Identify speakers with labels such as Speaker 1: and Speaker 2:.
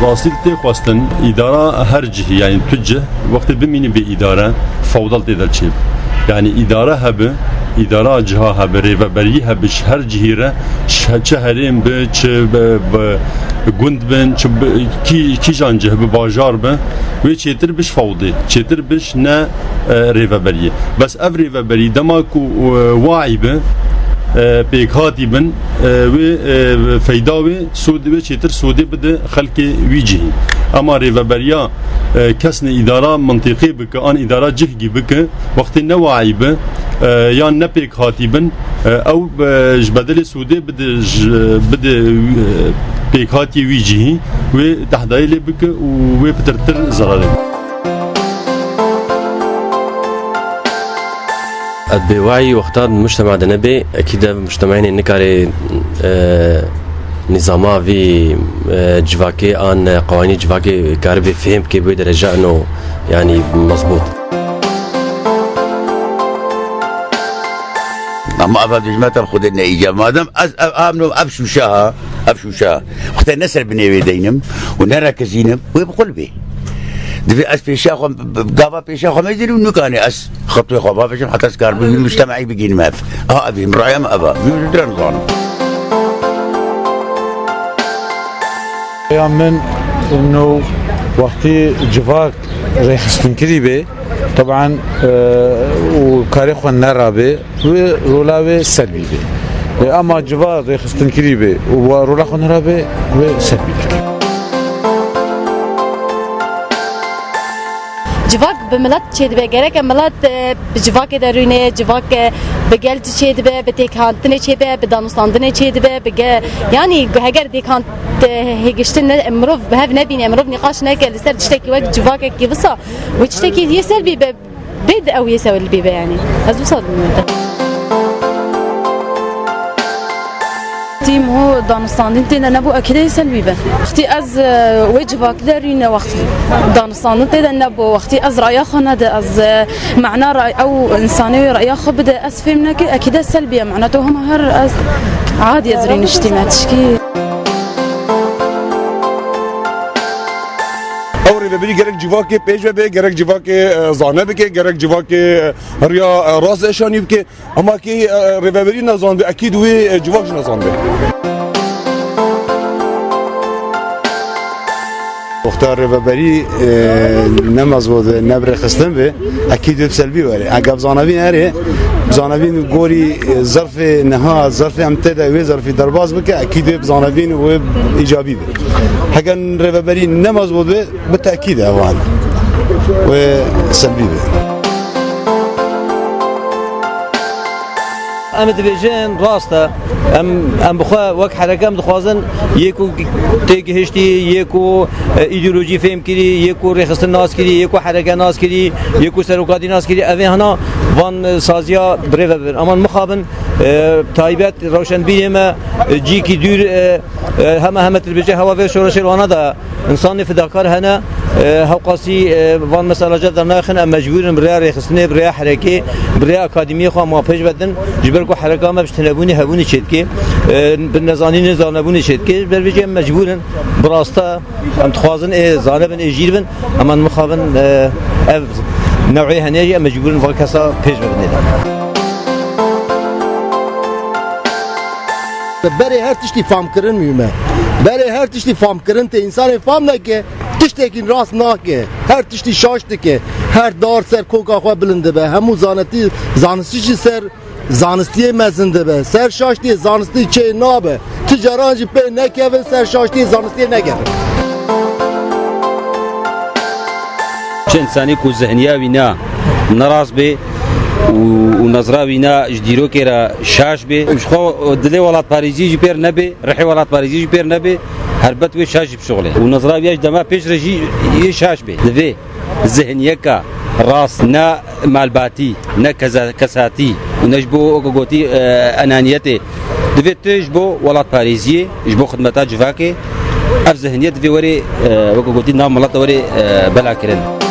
Speaker 1: راستي تخواستن إدارة هرجه يعني توجه وقت بمين بإدارة فوضى تدرشيب يعني إدارة هب إدارة جهة هب ريفابري هبش هر جهيرة شهرين بش جند بن كي جانجه بباجار بن ويشتر بش فوضى شتر بش نا ريفابري بس أف ريفابري دماكو واعي بن بيكاتي بن وفيداوي سودي وشتر سودي بده خلق ويجي اما ريفابريا كسن اداره منطقي بك ان اداره جهجي بك وقت النواعي ب يا نبيك هاتيبن او جبدل سودي بده بيكاتي ويجي وتحدايل بك وبترتر زرار
Speaker 2: بوعي واختار المجتمع دنبي اكيد مجتمعين نكاري نظامه في جواكي ان قوانين جواكي كاربي فهم كي بدرجه انه يعني مضبوط
Speaker 3: اما افاد جماعه الخد النتيجه ما دام امنوا ابشو شاه وقت النسر بني دينم ونركزينم وبقلبي دفي اس بيشاخ قابا بيشاخ ما يدري انه كان اس خطوه خبا فيش حتى سكار بالمجتمعي بيجين ماف ابي مرايا ما ابا بيدرن نظام
Speaker 4: من انه وقتي جفاك ريح استنكري به طبعا وكاريخو النرابي ورولاوي سلبي به اما جفاك ريح استنكري به ورولاخو النرابي وسلبي به
Speaker 5: جواك بملات شيد بجرك ملات بجواك درونه جواك بجلد شيد به بتكانتني شيد به بدانستاندني شيد به بج يعني هجر دي كانت هيجشتنا مروف بهاف نبيني مروف نقاش ناك لسر تشتكي وقت جواك كي بصا وتشتكي يسلبي بد او يسوي البيبه يعني هذا صار
Speaker 6: تيم هو دانستان تينا نبو أكيد سلبي به وقتي أز وجبك دارين وقت دانستان تينا نبو وقتي أز رأي خنا ده أز معنى رأي أو إنساني رأي خب ده أز فهمنا أكيد سلبية معناته هم هر أز عادي أزرين اجتماعي
Speaker 7: ببری گرک جواکی پیش به گرک جواکی زانه بکه گرک جواکی ریا راز اشانی بکه اما کی رببری نزان به اکید وی جواکش نزان به
Speaker 4: مختار رببری نماز بود نبر خستن به اکید بسلبی ولی اگر زانوی نره زانوین گوری ظرف نها ظرف امتدا و ظرف درباز بکه اکید زانوین و ایجابی به اگر رببری نماز بود به تأکید اوان و سلبی به
Speaker 8: ام دبیجن راسته ام بخوا وقت حرکت دخوازن یکو تیگهشتی یکو ایدئولوژی فهم کردی یکو رخصت ناس کردی یکو حرکت ناس کردی یکو سرکادی ناس کردی اوه هنا وان سازیا بریو بر اما مخابن تایبت روشن بینیم جی کی دور همه تلویزیون هوا و شورش الوانا دا انسان فداکار هنا هوقاسی وان مثلا جد ناخن ام مجبورن برای رخصتنه برای حرکت برای اکادمی خو ما پیش بدن جبر کو حرکت ما بشتنبونی هبونی چید که بالنزانی نزانبونی چید که برویجه مجبورن براستا ام تخوازن زانبن اجیربن اما مخابن نوعی هنیجی مجبورن واکسا پیش بدن
Speaker 9: برای هر تشتی فهم کردن میومه برای هر تشتی فهم کردن ته انسان فهم نکه تشتی که راست نکه هر تشتی شاشته که هر دار سر کوکا خو بلنده به همو زانستی سر زانستی مزنده به سر شاشتی زانستی چه نابه تجارانجی به نکه و سر شاشتی زانستی نگره
Speaker 10: چه انسانی کو ذهنیه وینا نراز به ونظرة بنا جديرو كيرا شاش بي مش خو دلي ولات باريزي جبير نبي رحي ولات باريزي جبير نبي هربت وي شاش بشغله ونظرة بياش دما بيش رجي يشاش بي دفي ذهنية كا راس نا مالباتي نا كساتي ونجبو اوغوتي انانيتي دفي تجبو ولات باريزي جبو خدمتات جفاكي اف ذهنية دفي وري اوغوتي نام ملات وري بلا كرن